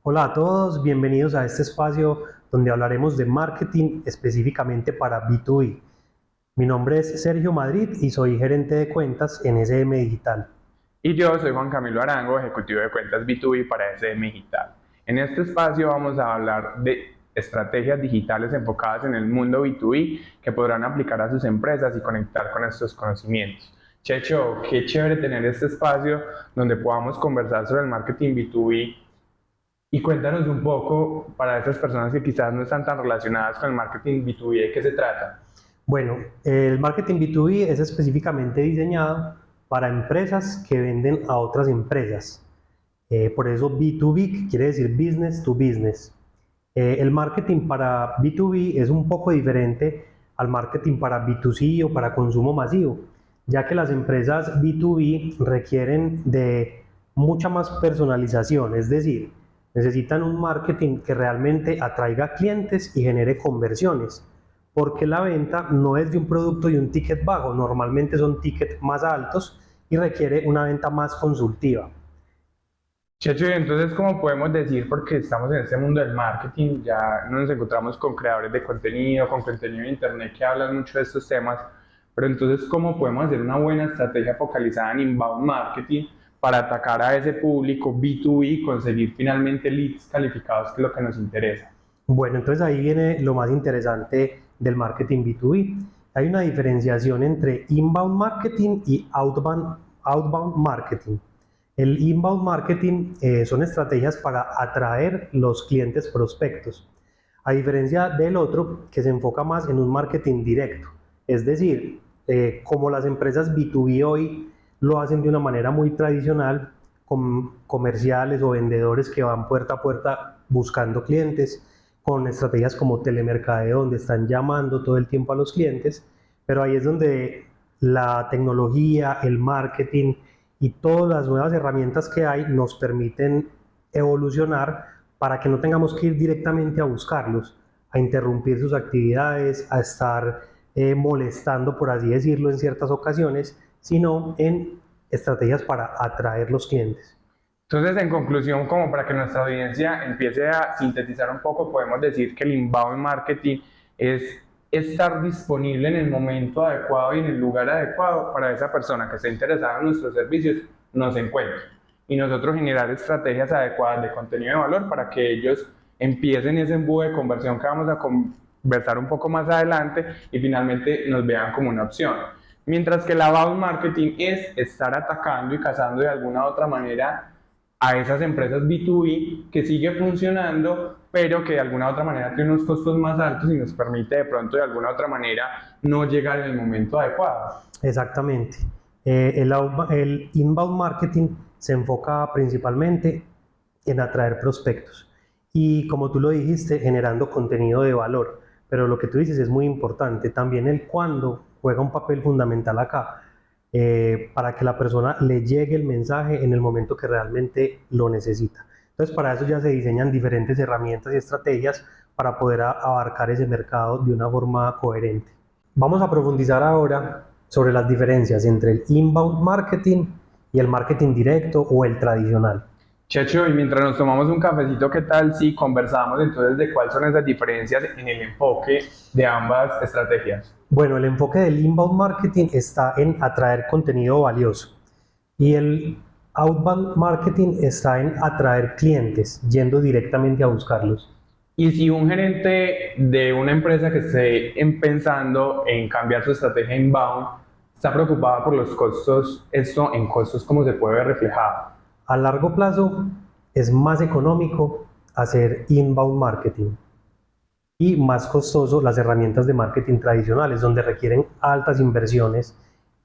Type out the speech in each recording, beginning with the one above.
Hola a todos, bienvenidos a este espacio donde hablaremos de marketing específicamente para B2B. Mi nombre es Sergio Madrid y soy gerente de cuentas en SM Digital. Y yo soy Juan Camilo Arango, ejecutivo de cuentas B2B para SM Digital. En este espacio vamos a hablar de estrategias digitales enfocadas en el mundo B2B que podrán aplicar a sus empresas y conectar con estos conocimientos. Checho, qué chévere tener este espacio donde podamos conversar sobre el marketing B2B y cuéntanos un poco para esas personas que quizás no están tan relacionadas con el marketing B2B, ¿de qué se trata? Bueno, el marketing B2B es específicamente diseñado para empresas que venden a otras empresas. Por eso B2B, que quiere decir business to business. El marketing para B2B es un poco diferente al marketing para B2C o para consumo masivo, ya que las empresas B2B requieren de mucha más personalización, es decir, necesitan un marketing que realmente atraiga clientes y genere conversiones, porque la venta no es de un producto y un ticket bajo, normalmente son tickets más altos y requiere una venta más consultiva. Checho, y entonces, ¿cómo podemos decir, porque estamos en este mundo del marketing, ya nos encontramos con creadores de contenido, con contenido de internet que hablan mucho de estos temas, pero entonces, ¿cómo podemos hacer una buena estrategia focalizada en inbound marketing para atacar a ese público B2B y conseguir finalmente leads calificados, que es lo que nos interesa? Bueno, entonces ahí viene lo más interesante del marketing B2B. Hay una diferenciación entre inbound marketing y outbound marketing. El inbound marketing son estrategias para atraer los clientes prospectos, a diferencia del otro que se enfoca más en un marketing directo. Es decir, como las empresas B2B hoy lo hacen de una manera muy tradicional, con comerciales o vendedores que van puerta a puerta buscando clientes, con estrategias como telemercadeo, donde están llamando todo el tiempo a los clientes, pero ahí es donde la tecnología, el marketing y todas las nuevas herramientas que hay nos permiten evolucionar para que no tengamos que ir directamente a buscarlos, a interrumpir sus actividades, a estar molestando, por así decirlo, en ciertas ocasiones, sino en estrategias para atraer los clientes. Entonces, en conclusión, como para que nuestra audiencia empiece a sintetizar un poco, podemos decir que el inbound marketing es estar disponible en el momento adecuado y en el lugar adecuado para esa persona que esté interesada en nuestros servicios nos encuentre. Y nosotros generar estrategias adecuadas de contenido de valor para que ellos empiecen ese embudo de conversión que vamos a conversar un poco más adelante y finalmente nos vean como una opción. Mientras que el outbound marketing es estar atacando y cazando de alguna u otra manera a esas empresas B2B que sigue funcionando, pero que de alguna u otra manera tiene unos costos más altos y nos permite de pronto de alguna u otra manera no llegar en el momento adecuado. Exactamente. El inbound marketing se enfoca principalmente en atraer prospectos y, como tú lo dijiste, generando contenido de valor. Pero lo que tú dices es muy importante. También el cuándo juega un papel fundamental acá, para que la persona le llegue el mensaje en el momento que realmente lo necesita. Entonces, para eso ya se diseñan diferentes herramientas y estrategias para poder abarcar ese mercado de una forma coherente. Vamos a profundizar ahora sobre las diferencias entre el inbound marketing y el marketing directo o el tradicional. Checho, y mientras nos tomamos un cafecito, ¿qué tal si conversamos entonces de cuáles son esas diferencias en el enfoque de ambas estrategias? Bueno, el enfoque del inbound marketing está en atraer contenido valioso y el outbound marketing está en atraer clientes, yendo directamente a buscarlos. Y si un gerente de una empresa que esté pensando en cambiar su estrategia inbound está preocupada por los costos, ¿esto en costos cómo se puede ver reflejado? A largo plazo es más económico hacer inbound marketing y más costoso las herramientas de marketing tradicionales, donde requieren altas inversiones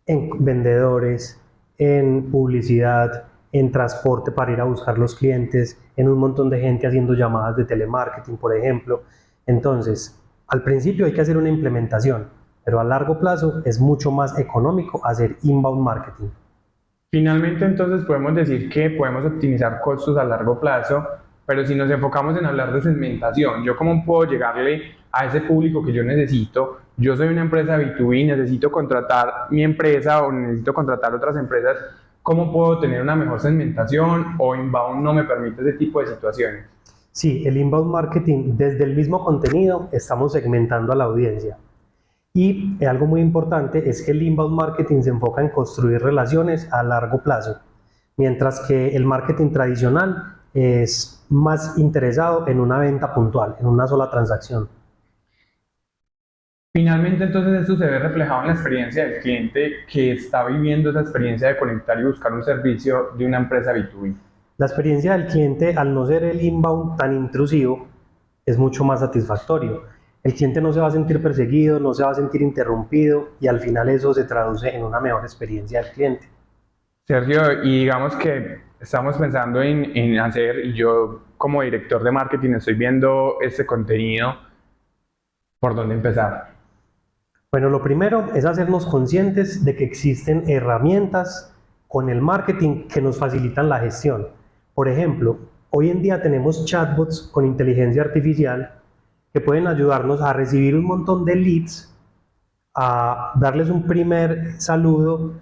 en vendedores, en publicidad, en transporte para ir a buscar los clientes, en un montón de gente haciendo llamadas de telemarketing, por ejemplo. Entonces, al principio hay que hacer una implementación, pero a largo plazo es mucho más económico hacer inbound marketing. Finalmente, entonces podemos decir que podemos optimizar costos a largo plazo, pero si nos enfocamos en hablar de segmentación, ¿yo cómo puedo llegarle a ese público que yo necesito? Yo soy una empresa B2B, necesito contratar mi empresa o necesito contratar otras empresas. ¿Cómo puedo tener una mejor segmentación o inbound no me permite ese tipo de situaciones? Sí, el inbound marketing, desde el mismo contenido, estamos segmentando a la audiencia. Y algo muy importante es que el inbound marketing se enfoca en construir relaciones a largo plazo, mientras que el marketing tradicional es más interesado en una venta puntual, en una sola transacción. Finalmente, entonces, esto se ve reflejado en la experiencia del cliente que está viviendo esa experiencia de conectar y buscar un servicio de una empresa B2B. La experiencia del cliente, al no ser el inbound tan intrusivo, es mucho más satisfactorio. El cliente no se va a sentir perseguido, no se va a sentir interrumpido y al final eso se traduce en una mejor experiencia del cliente. Sergio, y digamos que estamos pensando en hacer, y yo como director de marketing estoy viendo este contenido, ¿por dónde empezar? Bueno, lo primero es hacernos conscientes de que existen herramientas con el marketing que nos facilitan la gestión. Por ejemplo, hoy en día tenemos chatbots con inteligencia artificial que pueden ayudarnos a recibir un montón de leads, a darles un primer saludo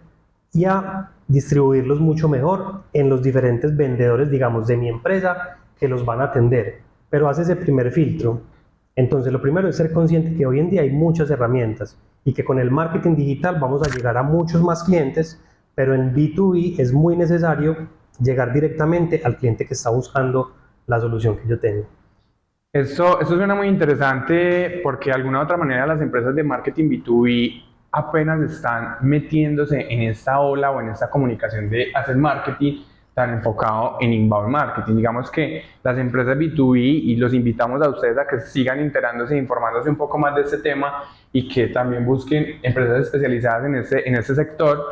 y a distribuirlos mucho mejor en los diferentes vendedores, digamos, de mi empresa que los van a atender. Pero hace ese primer filtro. Entonces, lo primero es ser consciente que hoy en día hay muchas herramientas y que con el marketing digital vamos a llegar a muchos más clientes, pero en B2B es muy necesario llegar directamente al cliente que está buscando la solución que yo tengo. Eso suena muy interesante porque de alguna u otra manera las empresas de marketing B2B apenas están metiéndose en esta ola o en esta comunicación de hacer marketing tan enfocado en inbound marketing. Digamos que las empresas B2B, y los invitamos a ustedes a que sigan enterándose e informándose un poco más de este tema y que también busquen empresas especializadas en este sector,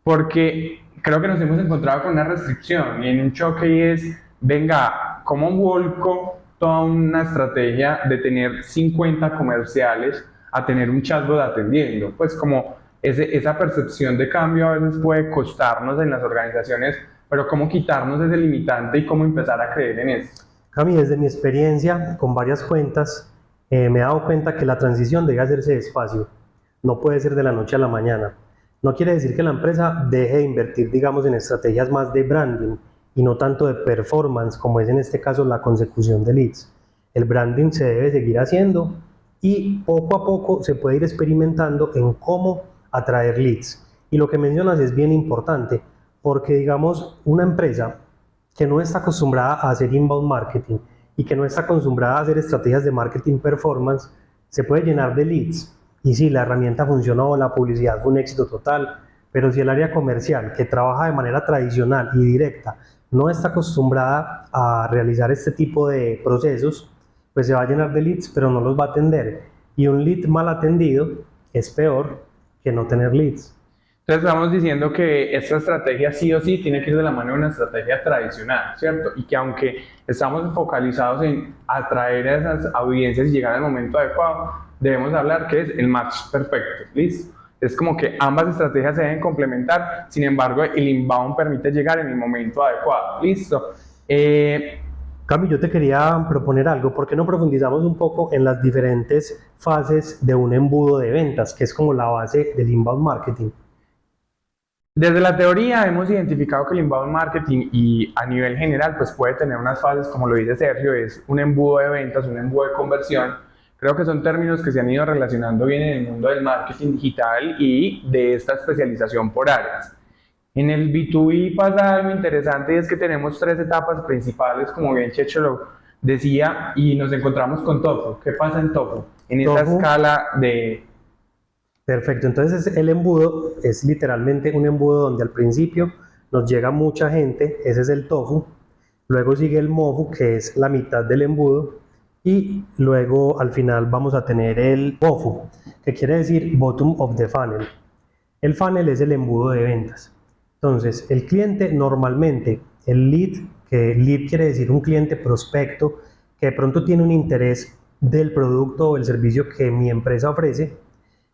porque creo que nos hemos encontrado con una restricción y en un choque y es, venga, ¿cómo volco toda una estrategia de tener 50 comerciales a tener un chatbot atendiendo? Pues como esa percepción de cambio a veces puede costarnos en las organizaciones, pero cómo quitarnos ese limitante y cómo empezar a creer en esto. Cami, desde mi experiencia con varias cuentas, me he dado cuenta que la transición debe hacerse despacio, no puede ser de la noche a la mañana. No quiere decir que la empresa deje de invertir, digamos, en estrategias más de branding y no tanto de performance, como es en este caso la consecución de leads. El branding se debe seguir haciendo y poco a poco se puede ir experimentando en cómo atraer leads. Y lo que mencionas es bien importante, porque digamos, una empresa que no está acostumbrada a hacer inbound marketing y que no está acostumbrada a hacer estrategias de marketing performance, se puede llenar de leads. Y sí, la herramienta funcionó, la publicidad fue un éxito total, pero si el área comercial, que trabaja de manera tradicional y directa, no está acostumbrada a realizar este tipo de procesos, pues se va a llenar de leads, pero no los va a atender. Y un lead mal atendido es peor que no tener leads. Entonces estamos diciendo que esta estrategia sí o sí tiene que ir de la mano de una estrategia tradicional, ¿cierto? Y que aunque estamos focalizados en atraer a esas audiencias y llegar al momento adecuado, debemos hablar que es el match perfecto, ¿listo? Es como que ambas estrategias se deben complementar, sin embargo el inbound permite llegar en el momento adecuado, ¿listo? Cami, yo te quería proponer algo. ¿Por qué no profundizamos un poco en las diferentes fases de un embudo de ventas, que es como la base del inbound marketing? Desde la teoría hemos identificado que el inbound marketing y a nivel general pues puede tener unas fases, como lo dice Sergio, es un embudo de ventas, un embudo de conversión. Creo que son términos que se han ido relacionando bien en el mundo del marketing digital y de esta especialización por áreas. En el B2B pasa algo interesante y es que tenemos tres etapas principales, como bien Checho lo decía, y nos encontramos con Tofu. ¿Qué pasa en Tofu? En esa escala de... Perfecto, entonces el embudo es literalmente un embudo donde al principio nos llega mucha gente, ese es el tofu, luego sigue el mofu, que es la mitad del embudo, y luego al final vamos a tener el bofu, que quiere decir bottom of the funnel. El funnel es el embudo de ventas. Entonces, el cliente normalmente, el lead, que lead quiere decir un cliente prospecto que de pronto tiene un interés del producto o el servicio que mi empresa ofrece,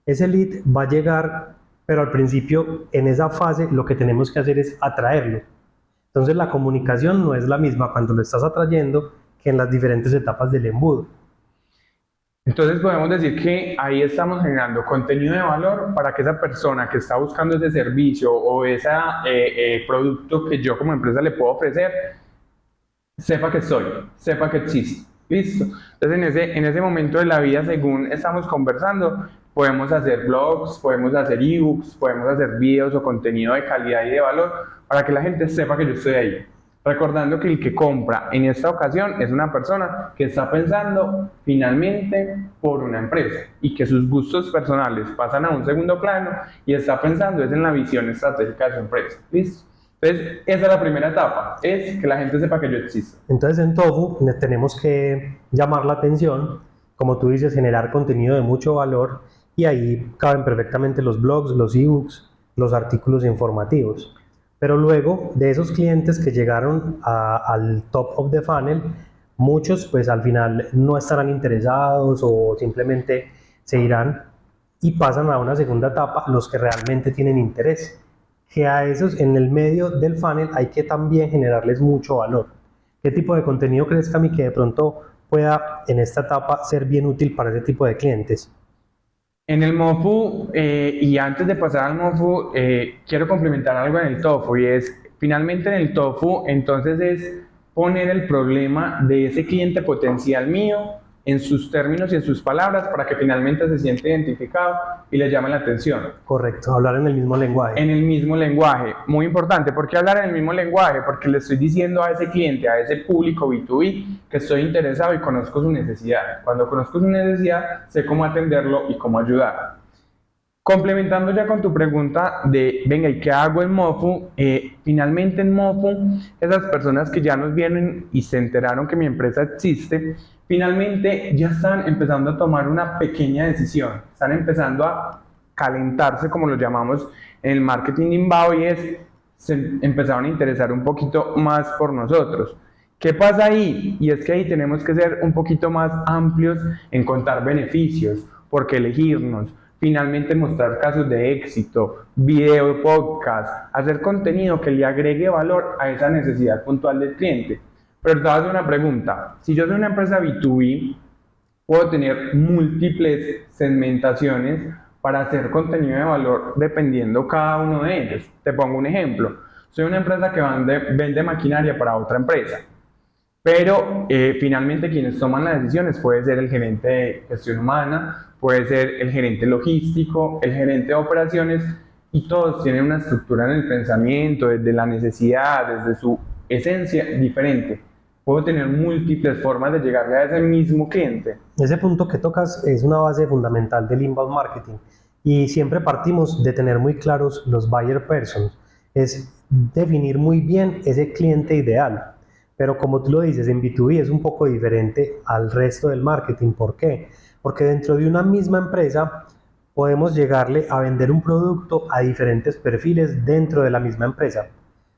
ese lead va a llegar, pero al principio en esa fase lo que tenemos que hacer es atraerlo. Entonces la comunicación no es la misma cuando lo estás atrayendo que en las diferentes etapas del embudo. Entonces podemos decir que ahí estamos generando contenido de valor para que esa persona que está buscando ese servicio o ese producto que yo como empresa le puedo ofrecer, sepa que soy, sepa que existo. Listo. Entonces en ese momento de la vida, según estamos conversando, podemos hacer blogs, podemos hacer ebooks, podemos hacer videos o contenido de calidad y de valor para que la gente sepa que yo estoy ahí. Recordando que el que compra en esta ocasión es una persona que está pensando finalmente por una empresa y que sus gustos personales pasan a un segundo plano y está pensando es en la visión estratégica de su empresa. ¿Listo? Entonces, esa es la primera etapa, es que la gente sepa que yo existo. Entonces en Tofu tenemos que llamar la atención, como tú dices, generar contenido de mucho valor y ahí caben perfectamente los blogs, los ebooks, los artículos informativos. Pero luego de esos clientes que llegaron al top of the funnel, muchos pues al final no estarán interesados o simplemente se irán y pasan a una segunda etapa los que realmente tienen interés. Que a esos en el medio del funnel hay que también generarles mucho valor. ¿Qué tipo de contenido crees, Cami, que de pronto pueda en esta etapa ser bien útil para ese tipo de clientes? En el MOFU, y antes de pasar al MOFU, quiero complementar algo en el TOFU y es, finalmente en el TOFU, entonces es poner el problema de ese cliente potencial mío en sus términos y en sus palabras para que finalmente se sienta identificado y le llame la atención. Correcto, hablar en el mismo lenguaje. En el mismo lenguaje, muy importante. ¿Por qué hablar en el mismo lenguaje? Porque le estoy diciendo a ese cliente, a ese público B2B, que estoy interesado y conozco su necesidad. Cuando conozco su necesidad, sé cómo atenderlo y cómo ayudar. Complementando ya con tu pregunta de, venga, ¿y qué hago en MOFU? Finalmente en MOFU, esas personas que ya nos vienen y se enteraron que mi empresa existe, finalmente ya están empezando a tomar una pequeña decisión, están empezando a calentarse, como lo llamamos en el marketing inbound, y se empezaron a interesar un poquito más por nosotros. ¿Qué pasa ahí? Y es que ahí tenemos que ser un poquito más amplios en contar beneficios, porque elegirnos, finalmente mostrar casos de éxito, video, podcast, hacer contenido que le agregue valor a esa necesidad puntual del cliente. Pero te voy a hacer una pregunta. Si yo soy una empresa B2B, puedo tener múltiples segmentaciones para hacer contenido de valor dependiendo cada uno de ellos. Te pongo un ejemplo. Soy una empresa que vende maquinaria para otra empresa, pero finalmente quienes toman las decisiones puede ser el gerente de gestión humana, puede ser el gerente logístico, el gerente de operaciones, y todos tienen una estructura en el pensamiento, desde la necesidad, desde su esencia diferente. Puedo tener múltiples formas de llegarle a ese mismo cliente. Ese punto que tocas es una base fundamental del inbound marketing y siempre partimos de tener muy claros los buyer personas. Es definir muy bien ese cliente ideal. Pero como tú lo dices, en B2B es un poco diferente al resto del marketing. ¿Por qué? Porque dentro de una misma empresa podemos llegarle a vender un producto a diferentes perfiles dentro de la misma empresa.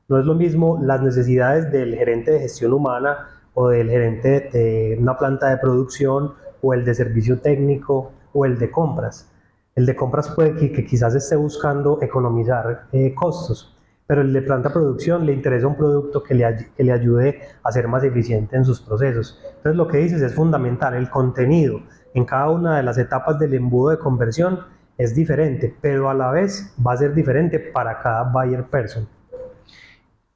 No es lo mismo las necesidades del gerente de gestión humana o del gerente de una planta de producción o el de servicio técnico o el de compras. El de compras puede que quizás esté buscando economizar costos, pero el de planta de producción le interesa un producto que le ayude a ser más eficiente en sus procesos. Entonces lo que dices es fundamental, el contenido en cada una de las etapas del embudo de conversión es diferente, pero a la vez va a ser diferente para cada buyer person.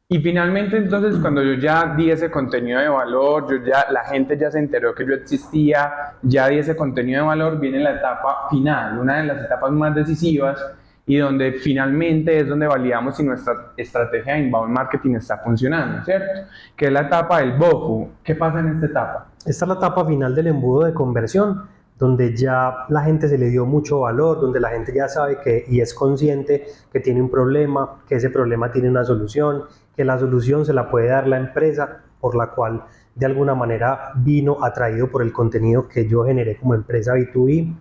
Y finalmente entonces cuando yo ya di ese contenido de valor, la gente ya se enteró que yo existía, ya di ese contenido de valor, viene la etapa final, una de las etapas más decisivas y donde finalmente es donde validamos si nuestra estrategia de inbound marketing está funcionando, ¿cierto? Que es la etapa del BOFU. ¿Qué pasa en esta etapa? Esta es la etapa final del embudo de conversión, donde ya la gente se le dio mucho valor, donde la gente ya sabe que y es consciente que tiene un problema, que ese problema tiene una solución, que la solución se la puede dar la empresa por la cual de alguna manera vino atraído por el contenido que yo generé como empresa B2B.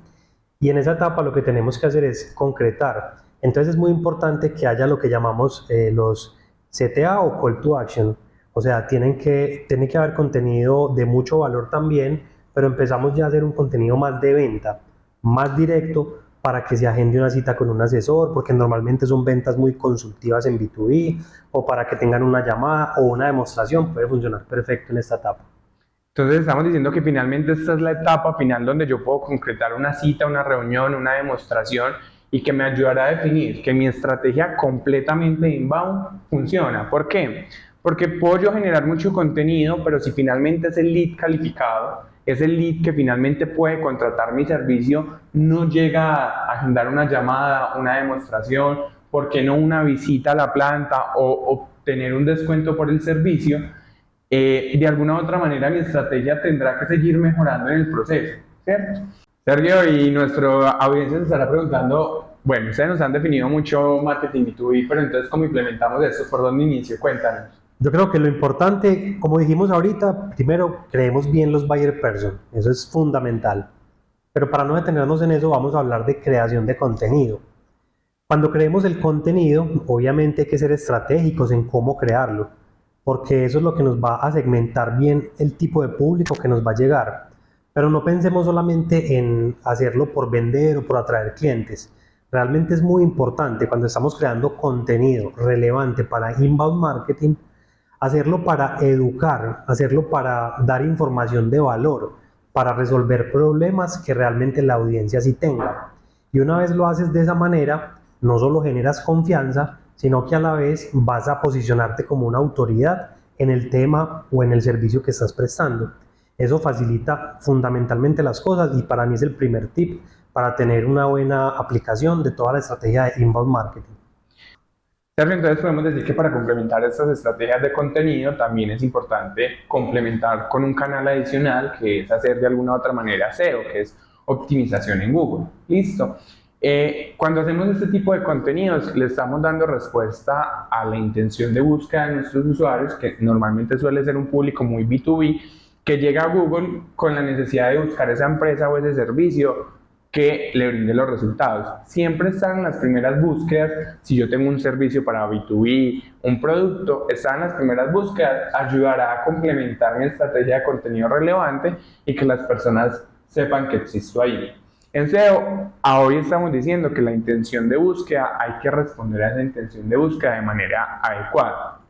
Y en esa etapa lo que tenemos que hacer es concretar. Entonces es muy importante que haya lo que llamamos los CTA o Call to Action. O sea, tiene que haber contenido de mucho valor también, pero empezamos ya a hacer un contenido más de venta, más directo, para que se agende una cita con un asesor, porque normalmente son ventas muy consultivas en B2B, o para que tengan una llamada o una demostración, puede funcionar perfecto en esta etapa. Entonces estamos diciendo que finalmente esta es la etapa final donde yo puedo concretar una cita, una reunión, una demostración y que me ayudará a definir que mi estrategia completamente inbound funciona. ¿Por qué? Porque puedo yo generar mucho contenido, pero si finalmente es el lead calificado, es el lead que finalmente puede contratar mi servicio, no llega a agendar una llamada, una demostración, ¿por qué no una visita a la planta o obtener un descuento por el servicio? De alguna u otra manera mi estrategia tendrá que seguir mejorando en el proceso, ¿cierto? Sergio, y nuestra audiencia se estará preguntando, bueno, ustedes nos han definido mucho marketing B2B, pero entonces, ¿cómo implementamos esto? ¿Por dónde inicio? Cuéntanos. Yo creo que lo importante, como dijimos ahorita, primero creemos bien los buyer person, eso es fundamental. Pero para no detenernos en eso, vamos a hablar de creación de contenido. Cuando creemos el contenido, obviamente hay que ser estratégicos en cómo crearlo, porque eso es lo que nos va a segmentar bien el tipo de público que nos va a llegar. Pero no pensemos solamente en hacerlo por vender o por atraer clientes. Realmente es muy importante cuando estamos creando contenido relevante para inbound marketing, hacerlo para educar, hacerlo para dar información de valor, para resolver problemas que realmente la audiencia sí tenga. Y una vez lo haces de esa manera, no solo generas confianza, sino que a la vez vas a posicionarte como una autoridad en el tema o en el servicio que estás prestando. Eso facilita fundamentalmente las cosas y para mí es el primer tip para tener una buena aplicación de toda la estrategia de inbound marketing. Sergio, entonces podemos decir que para complementar estas estrategias de contenido también es importante complementar con un canal adicional que es hacer de alguna u otra manera SEO, que es optimización en Google. Listo. Cuando hacemos este tipo de contenidos le estamos dando respuesta a la intención de búsqueda de nuestros usuarios, que normalmente suele ser un público muy B2B, que llega a Google con la necesidad de buscar esa empresa o ese servicio que le brinde los resultados. Siempre están en las primeras búsquedas. Si yo tengo un servicio para B2B, un producto, está en las primeras búsquedas, ayudará a complementar mi estrategia de contenido relevante y que las personas sepan que existo ahí. En SEO, hoy estamos diciendo que la intención de búsqueda hay que responder a esa intención de búsqueda de manera adecuada.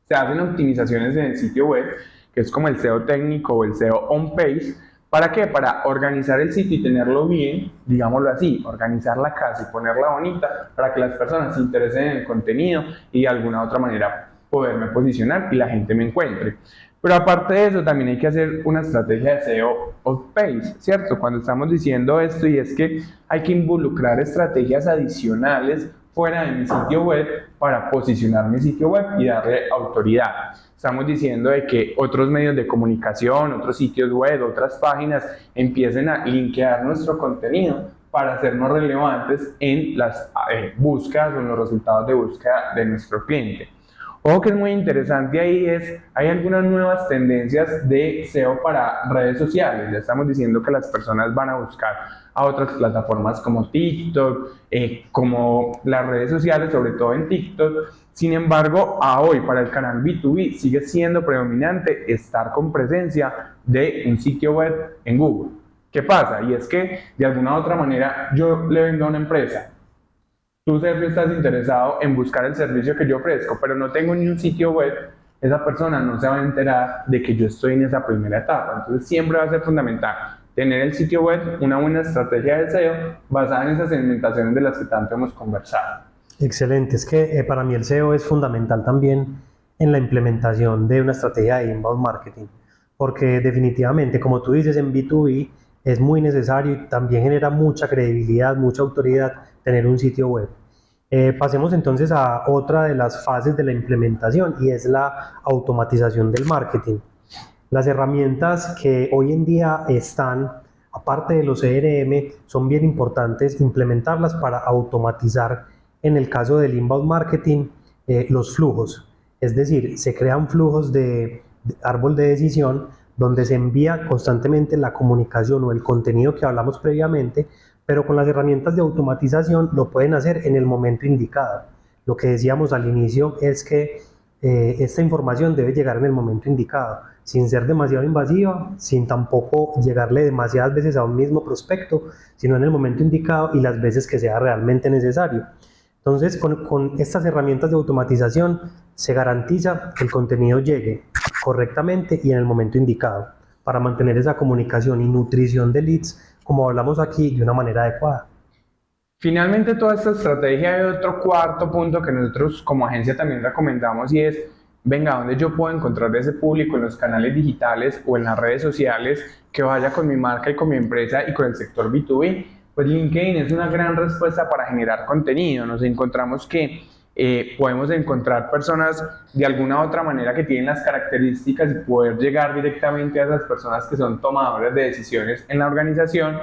Se hacen optimizaciones en el sitio web, que es como el SEO técnico o el SEO on-page. ¿Para qué? Para organizar el sitio y tenerlo bien, digámoslo así, organizar la casa y ponerla bonita para que las personas se interesen en el contenido y de alguna otra manera poderme posicionar y la gente me encuentre. Pero aparte de eso, también hay que hacer una estrategia de SEO off-page, ¿cierto? Cuando estamos diciendo esto, y es que hay que involucrar estrategias adicionales fuera de mi sitio web para posicionar mi sitio web y darle autoridad. Estamos diciendo de que otros medios de comunicación, otros sitios web, otras páginas empiecen a linkear nuestro contenido para hacernos relevantes en las búsquedas o en los resultados de búsqueda de nuestro cliente. Ojo que es muy interesante ahí hay algunas nuevas tendencias de SEO para redes sociales. Ya estamos diciendo que las personas van a buscar a otras plataformas como TikTok, como las redes sociales, sobre todo en TikTok. Sin embargo, a hoy para el canal B2B sigue siendo predominante estar con presencia de un sitio web en Google. ¿Qué pasa? Y es que de alguna u otra manera yo le vendo a una empresa. Tú, Sergio, estás interesado en buscar el servicio que yo ofrezco, pero no tengo ni un sitio web, esa persona no se va a enterar de que yo estoy en esa primera etapa. Entonces siempre va a ser fundamental tener el sitio web, una buena estrategia de SEO basada en esas segmentaciones de las que tanto hemos conversado. Excelente, es que para mí el SEO es fundamental también en la implementación de una estrategia de inbound marketing, porque definitivamente, como tú dices, en B2B es muy necesario y también genera mucha credibilidad, mucha autoridad tener un sitio web. Pasemos entonces a otra de las fases de la implementación y es la automatización del marketing. Las herramientas que hoy en día están, aparte de los CRM, son bien importantes implementarlas para automatizar, en el caso del inbound marketing, los flujos. Es decir, se crean flujos de árbol de decisión donde se envía constantemente la comunicación o el contenido que hablamos previamente, pero con las herramientas de automatización lo pueden hacer en el momento indicado. Lo que decíamos al inicio es que esta información debe llegar en el momento indicado, sin ser demasiado invasiva, sin tampoco llegarle demasiadas veces a un mismo prospecto, sino en el momento indicado y las veces que sea realmente necesario. Entonces, con estas herramientas de automatización se garantiza que el contenido llegue correctamente y en el momento indicado para mantener esa comunicación y nutrición de leads, como hablamos aquí, de una manera adecuada. Finalmente, toda esta estrategia hay otro cuarto punto que nosotros como agencia también recomendamos y es venga, ¿dónde yo puedo encontrar ese público en los canales digitales o en las redes sociales que vaya con mi marca y con mi empresa y con el sector B2B? Pues LinkedIn es una gran respuesta para generar contenido. Nos encontramos que podemos encontrar personas de alguna u otra manera que tienen las características y poder llegar directamente a esas personas que son tomadoras de decisiones en la organización.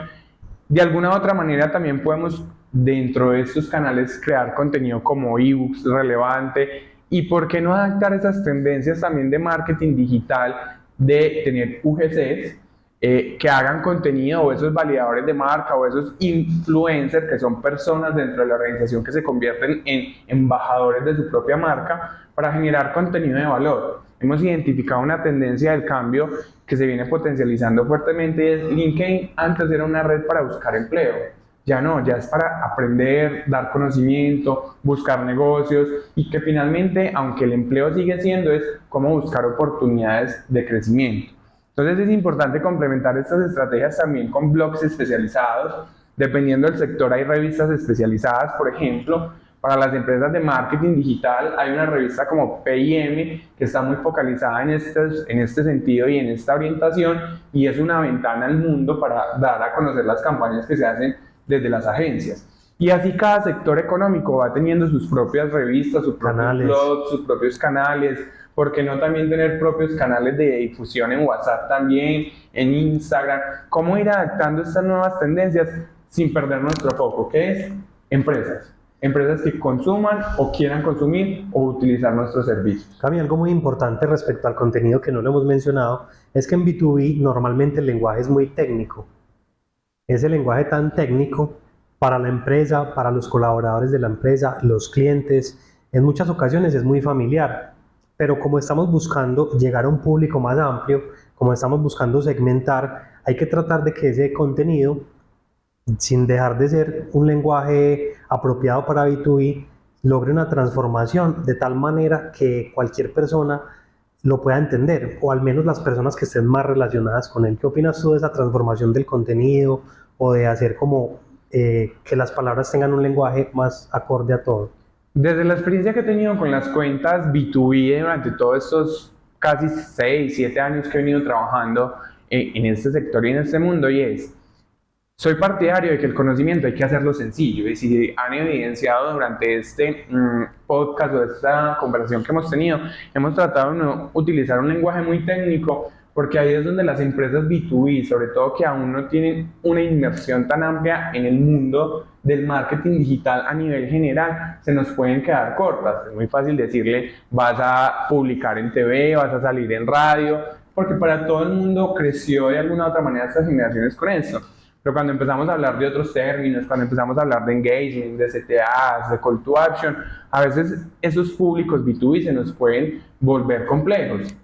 De alguna u otra manera también podemos dentro de estos canales crear contenido como ebooks relevante y por qué no adaptar esas tendencias también de marketing digital, de tener UGCs que hagan contenido, o esos validadores de marca o esos influencers que son personas dentro de la organización que se convierten en embajadores de su propia marca para generar contenido de valor. Hemos identificado una tendencia del cambio que se viene potencializando fuertemente y es LinkedIn antes era una red para buscar empleo. Ya no, ya es para aprender, dar conocimiento, buscar negocios y que finalmente, aunque el empleo sigue siendo, es cómo buscar oportunidades de crecimiento. Entonces es importante complementar estas estrategias también con blogs especializados. Dependiendo del sector hay revistas especializadas, por ejemplo, para las empresas de marketing digital hay una revista como PIM que está muy focalizada en este sentido y en esta orientación y es una ventana al mundo para dar a conocer las campañas que se hacen desde las agencias. Y así cada sector económico va teniendo sus propias revistas, sus propios blogs, sus propios canales. ¿Por qué no también tener propios canales de difusión en WhatsApp también, en Instagram? ¿Cómo ir adaptando estas nuevas tendencias sin perder nuestro foco? ¿Qué es? Empresas. Empresas que consuman o quieran consumir o utilizar nuestros servicios. Cami, algo muy importante respecto al contenido que no lo hemos mencionado es que en B2B normalmente el lenguaje es muy técnico. Ese lenguaje tan técnico para la empresa, para los colaboradores de la empresa, los clientes, en muchas ocasiones es muy familiar. Pero como estamos buscando llegar a un público más amplio, como estamos buscando segmentar, hay que tratar de que ese contenido, sin dejar de ser un lenguaje apropiado para B2B, logre una transformación de tal manera que cualquier persona lo pueda entender, o al menos las personas que estén más relacionadas con él. ¿Qué opinas tú de esa transformación del contenido o de hacer como que las palabras tengan un lenguaje más acorde a todo? Desde la experiencia que he tenido con las cuentas B2B durante todos estos casi 6, 7 años que he venido trabajando en este sector y en este mundo, soy partidario de que el conocimiento hay que hacerlo sencillo. Y si han evidenciado durante este podcast o esta conversación que hemos tenido, hemos tratado de no utilizar un lenguaje muy técnico, porque ahí es donde las empresas B2B, sobre todo que aún no tienen una inmersión tan amplia en el mundo del marketing digital a nivel general, se nos pueden quedar cortas. Es muy fácil decirle, vas a publicar en TV, vas a salir en radio, porque para todo el mundo creció de alguna u otra manera estas generaciones con eso. Pero cuando empezamos a hablar de otros términos, cuando empezamos a hablar de engagement, de CTAs, de call to action, a veces esos públicos B2B se nos pueden volver complejos,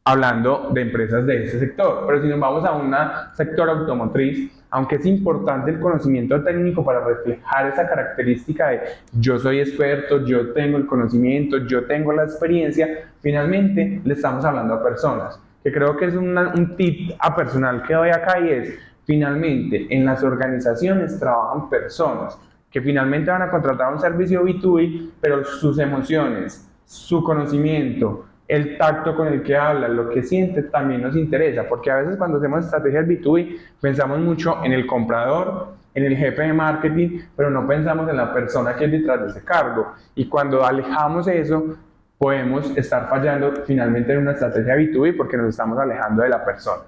hablando de empresas de este sector. Pero si nos vamos a un sector automotriz, aunque es importante el conocimiento técnico para reflejar esa característica de yo soy experto, yo tengo el conocimiento, yo tengo la experiencia, finalmente le estamos hablando a personas. Que creo que es un tip a personal que doy acá y es, finalmente, en las organizaciones trabajan personas que finalmente van a contratar un servicio B2B, pero sus emociones, su conocimiento, el tacto con el que habla, lo que siente, también nos interesa, porque a veces cuando hacemos estrategias B2B pensamos mucho en el comprador, en el jefe de marketing, pero no pensamos en la persona que es detrás de ese cargo. Y cuando alejamos eso, podemos estar fallando finalmente en una estrategia B2B porque nos estamos alejando de la persona.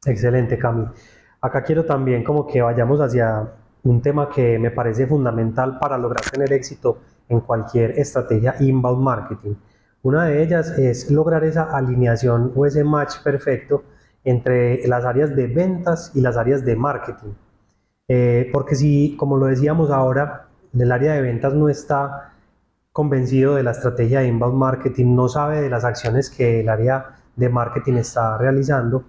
Excelente, Cami. Acá quiero también como que vayamos hacia un tema que me parece fundamental para lograr tener éxito en cualquier estrategia inbound marketing. Una de ellas es lograr esa alineación o ese match perfecto entre las áreas de ventas y las áreas de marketing. Porque si, como lo decíamos ahora, el área de ventas no está convencido de la estrategia de inbound marketing, no sabe de las acciones que el área de marketing está realizando,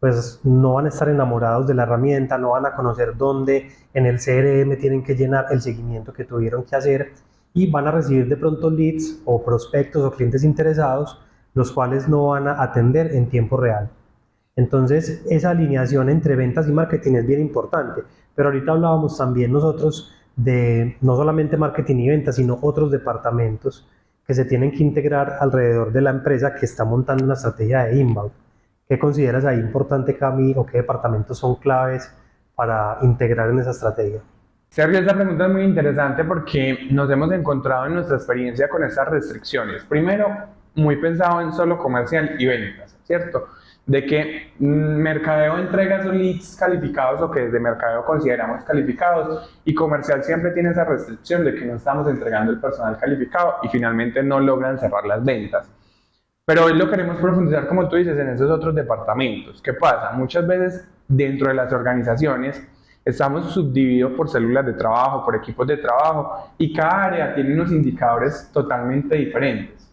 pues no van a estar enamorados de la herramienta, no van a conocer dónde en el CRM tienen que llenar el seguimiento que tuvieron que hacer y van a recibir de pronto leads o prospectos o clientes interesados, los cuales no van a atender en tiempo real. Entonces, esa alineación entre ventas y marketing es bien importante, pero ahorita hablábamos también nosotros de no solamente marketing y ventas, sino otros departamentos que se tienen que integrar alrededor de la empresa que está montando una estrategia de inbound. ¿Qué consideras ahí importante, Cami, o qué departamentos son claves para integrar en esa estrategia? Sergio, esta pregunta es muy interesante porque nos hemos encontrado en nuestra experiencia con estas restricciones. Primero, muy pensado en solo comercial y ventas, ¿cierto? De que mercadeo entrega esos leads calificados o que desde mercadeo consideramos calificados, y comercial siempre tiene esa restricción de que no estamos entregando el personal calificado y finalmente no logran cerrar las ventas. Pero hoy lo queremos profundizar, como tú dices, en esos otros departamentos. ¿Qué pasa? Muchas veces dentro de las organizaciones estamos subdivididos por células de trabajo, por equipos de trabajo, y cada área tiene unos indicadores totalmente diferentes,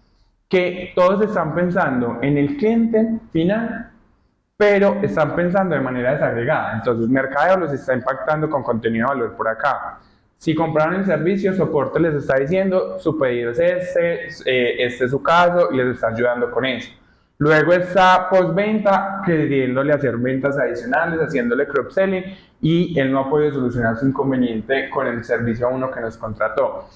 que todos están pensando en el cliente final, pero están pensando de manera desagregada. Entonces, mercadeo los está impactando con contenido de valor por acá. Si compraron el servicio, soporte les está diciendo su pedido es este es su caso, y les está ayudando con eso. Luego está postventa, queriéndole hacer ventas adicionales, haciéndole cross-selling, y él no ha podido solucionar su inconveniente con el servicio a uno que nos contrató.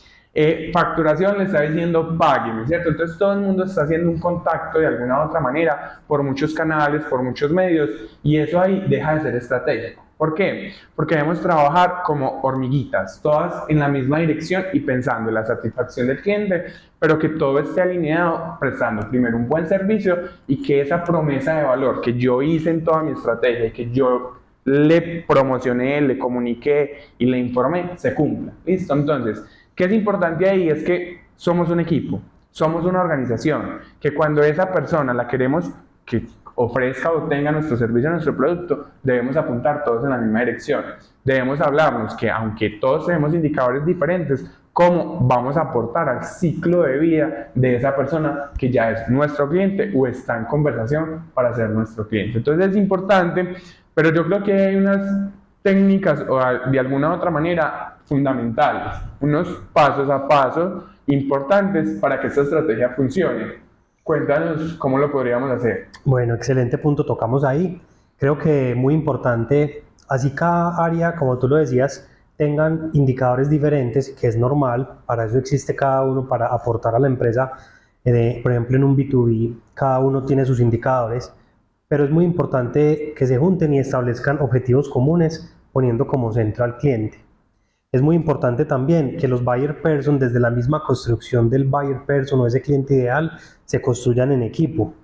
Facturación le está diciendo págueme, ¿cierto? Entonces todo el mundo está haciendo un contacto de alguna u otra manera por muchos canales, por muchos medios, y eso ahí deja de ser estratégico. ¿Por qué? Porque debemos trabajar como hormiguitas, todas en la misma dirección y pensando en la satisfacción del cliente, pero que todo esté alineado, prestando primero un buen servicio y que esa promesa de valor que yo hice en toda mi estrategia y que yo le promocioné, le comuniqué y le informé, se cumpla. ¿Listo? Entonces, ¿qué es importante ahí? Es que somos un equipo, somos una organización, que cuando esa persona la queremos que ofrezca o tenga nuestro servicio, nuestro producto, debemos apuntar todos en la misma dirección. Debemos hablarnos que aunque todos tenemos indicadores diferentes, cómo vamos a aportar al ciclo de vida de esa persona que ya es nuestro cliente o está en conversación para ser nuestro cliente. Entonces es importante, pero yo creo que hay unas técnicas o de alguna otra manera fundamentales, unos pasos a paso importantes para que esta estrategia funcione. Cuéntanos cómo lo podríamos hacer. Bueno, excelente punto tocamos ahí. Creo que muy importante, así cada área, como tú lo decías, tengan indicadores diferentes, que es normal, para eso existe cada uno, para aportar a la empresa. Por ejemplo, en un B2B, cada uno tiene sus indicadores, pero es muy importante que se junten y establezcan objetivos comunes, poniendo como centro al cliente. Es muy importante también que los buyer person, desde la misma construcción del buyer person o ese cliente ideal, se construyan en equipo.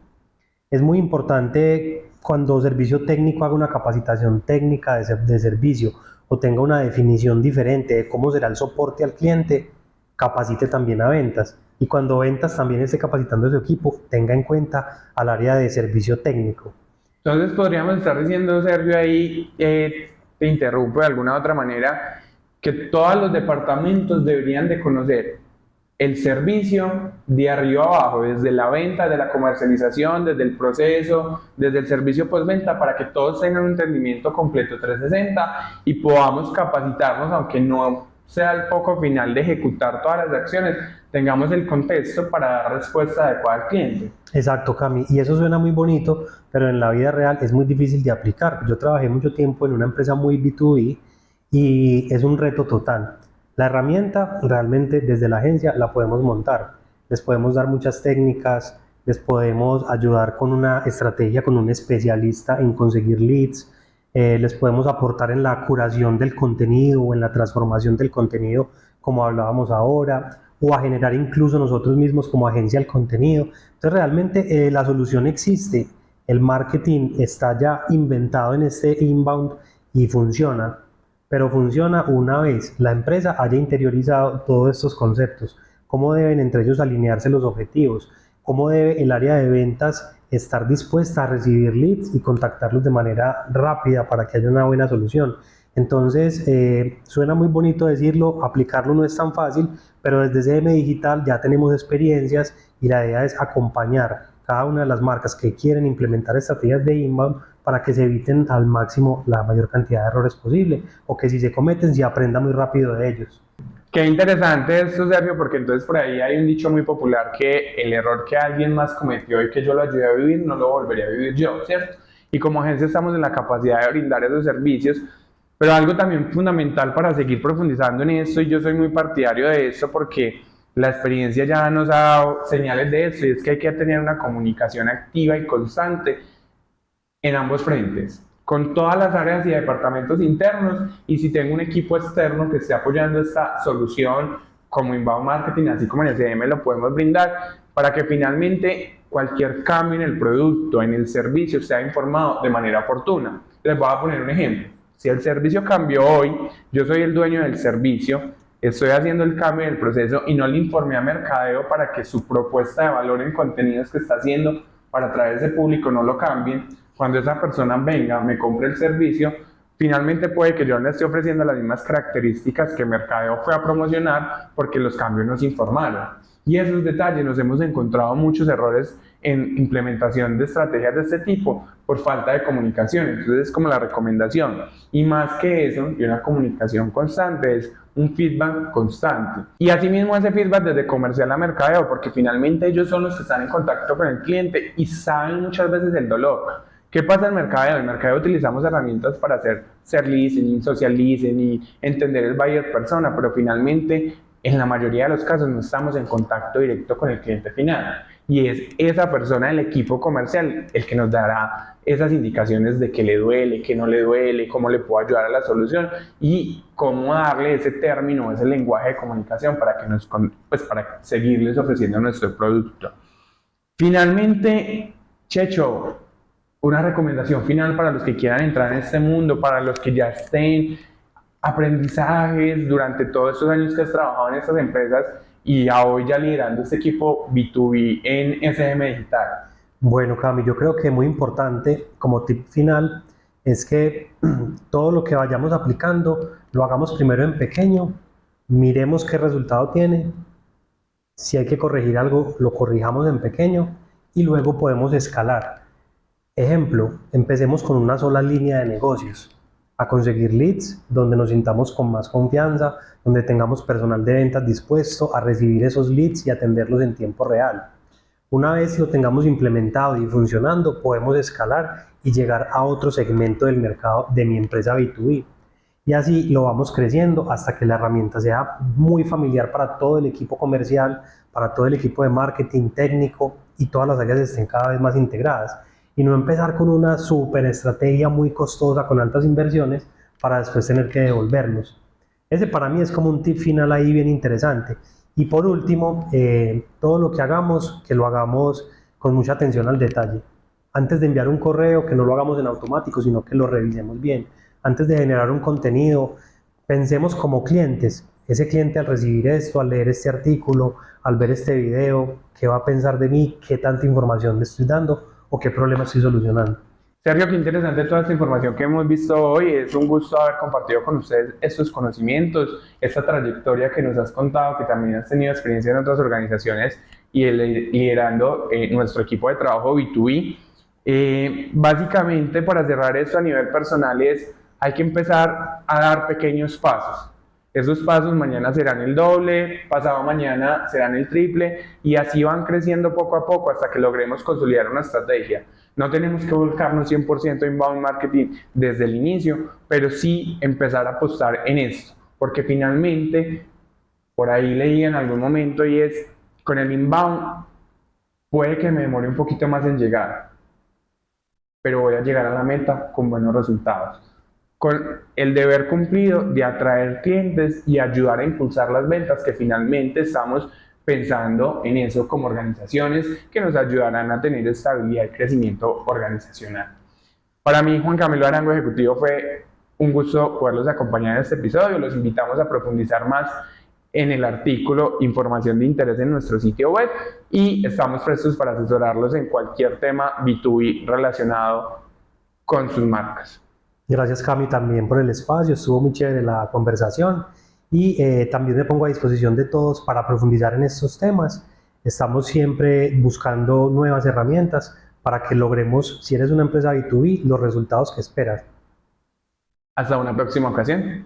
Es muy importante cuando servicio técnico haga una capacitación técnica de servicio o tenga una definición diferente de cómo será el soporte al cliente, capacite también a ventas. Y cuando ventas también esté capacitando a su equipo, tenga en cuenta al área de servicio técnico. Entonces podríamos estar diciendo, Sergio, ahí te interrumpo de alguna otra manera, que todos los departamentos deberían de conocer el servicio de arriba abajo, desde la venta, desde la comercialización, desde el proceso, desde el servicio postventa, para que todos tengan un entendimiento completo 360 y podamos capacitarnos, aunque no sea el foco final de ejecutar todas las acciones, tengamos el contexto para dar respuesta adecuada al cliente. Exacto, Cami, y eso suena muy bonito, pero en la vida real es muy difícil de aplicar. Yo trabajé mucho tiempo en una empresa muy B2B y es un reto total. La herramienta realmente desde la agencia la podemos montar, les podemos dar muchas técnicas, les podemos ayudar con una estrategia, con un especialista en conseguir leads, les podemos aportar en la curación del contenido o en la transformación del contenido, como hablábamos ahora, o a generar incluso nosotros mismos como agencia el contenido. Entonces realmente la solución existe, el marketing está ya inventado en este inbound y funciona. Pero funciona una vez la empresa haya interiorizado todos estos conceptos, cómo deben entre ellos alinearse los objetivos, cómo debe el área de ventas estar dispuesta a recibir leads y contactarlos de manera rápida para que haya una buena solución. Entonces, suena muy bonito decirlo, aplicarlo no es tan fácil, pero desde CM Digital ya tenemos experiencias y la idea es acompañar cada una de las marcas que quieren implementar estrategias de inbound para que se eviten al máximo la mayor cantidad de errores posible o que si se cometen se aprenda muy rápido de ellos. Qué interesante esto, Sergio, porque entonces por ahí hay un dicho muy popular que el error que alguien más cometió y que yo lo ayudé a vivir, no lo volvería a vivir yo, ¿cierto? Y como agencia estamos en la capacidad de brindar esos servicios, pero algo también fundamental para seguir profundizando en esto, y yo soy muy partidario de esto porque la experiencia ya nos ha dado señales de eso, y es que hay que tener una comunicación activa y constante en ambos frentes, con todas las áreas y departamentos internos, y si tengo un equipo externo que esté apoyando esta solución como Inbound Marketing, así como en SDM lo podemos brindar, para que finalmente cualquier cambio en el producto, en el servicio, sea informado de manera oportuna. Les voy a poner un ejemplo. Si el servicio cambió hoy, yo soy el dueño del servicio, estoy haciendo el cambio del proceso y no le informé a mercadeo para que su propuesta de valor en contenidos que está haciendo para atraer ese público no lo cambien. Cuando esa persona venga, me compre el servicio, finalmente puede que yo le esté ofreciendo las mismas características que mercadeo fue a promocionar porque los cambios nos informaron. Y esos detalles nos hemos encontrado muchos errores en implementación de estrategias de este tipo por falta de comunicación. Entonces es como la recomendación. Y más que eso, y una comunicación constante, es un feedback constante. Y asimismo ese feedback desde comercial a mercadeo, porque finalmente ellos son los que están en contacto con el cliente y saben muchas veces el dolor. ¿Qué pasa en mercadeo? En mercadeo utilizamos herramientas para hacer listening, social listening, entender el buyer persona, pero finalmente en la mayoría de los casos no estamos en contacto directo con el cliente final. Y es esa persona del equipo comercial el que nos dará esas indicaciones de qué le duele, qué no le duele, cómo le puedo ayudar a la solución y cómo darle ese término, ese lenguaje de comunicación para para seguirles ofreciendo nuestro producto. Finalmente, Checho, una recomendación final para los que quieran entrar en este mundo, para los que ya estén aprendizajes durante todos estos años que has trabajado en estas empresas y a hoy ya liderando este equipo B2B en SDM Digital. Bueno, Cami, yo creo que muy importante como tip final es que todo lo que vayamos aplicando lo hagamos primero en pequeño, miremos qué resultado tiene, si hay que corregir algo, lo corrijamos en pequeño y luego podemos escalar. Ejemplo, empecemos con una sola línea de negocios, a conseguir leads donde nos sintamos con más confianza, donde tengamos personal de ventas dispuesto a recibir esos leads y atenderlos en tiempo real. Una vez lo tengamos implementado y funcionando, podemos escalar y llegar a otro segmento del mercado de mi empresa B2B. Y así lo vamos creciendo hasta que la herramienta sea muy familiar para todo el equipo comercial, para todo el equipo de marketing técnico y todas las áreas estén cada vez más integradas. Y no empezar con una super estrategia muy costosa con altas inversiones para después tener que devolvernos. Ese para mí es como un tip final ahí bien interesante. Y por último, todo lo que hagamos, que lo hagamos con mucha atención al detalle. Antes de enviar un correo, que no lo hagamos en automático, sino que lo revisemos bien. Antes de generar un contenido, pensemos como clientes. Ese cliente al recibir esto, al leer este artículo, al ver este video, ¿qué va a pensar de mí? ¿Qué tanta información le estoy dando? ¿O qué problema estoy solucionando? Sergio, qué interesante toda esta información que hemos visto hoy. Es un gusto haber compartido con ustedes estos conocimientos, esta trayectoria que nos has contado, que también has tenido experiencia en otras organizaciones y liderando nuestro equipo de trabajo B2B. Básicamente, para cerrar esto a nivel personal, hay que empezar a dar pequeños pasos. Esos pasos mañana serán el doble, pasado mañana serán el triple y así van creciendo poco a poco hasta que logremos consolidar una estrategia. No tenemos que volcarnos 100% en inbound marketing desde el inicio, pero sí empezar a apostar en esto, porque finalmente, por ahí leí en algún momento y es, con el inbound puede que me demore un poquito más en llegar, pero voy a llegar a la meta con buenos resultados, con el deber cumplido de atraer clientes y ayudar a impulsar las ventas, que finalmente estamos pensando en eso como organizaciones que nos ayudarán a tener estabilidad y crecimiento organizacional. Para mí, Juan Camilo Arango, ejecutivo, fue un gusto poderlos acompañar en este episodio. Los invitamos a profundizar más en el artículo Información de Interés en nuestro sitio web y estamos prestos para asesorarlos en cualquier tema B2B relacionado con sus marcas. Gracias, Cami, también por el espacio. Estuvo muy chévere la conversación. Y también me pongo a disposición de todos para profundizar en estos temas. Estamos siempre buscando nuevas herramientas para que logremos, si eres una empresa B2B, los resultados que esperas. Hasta una próxima ocasión.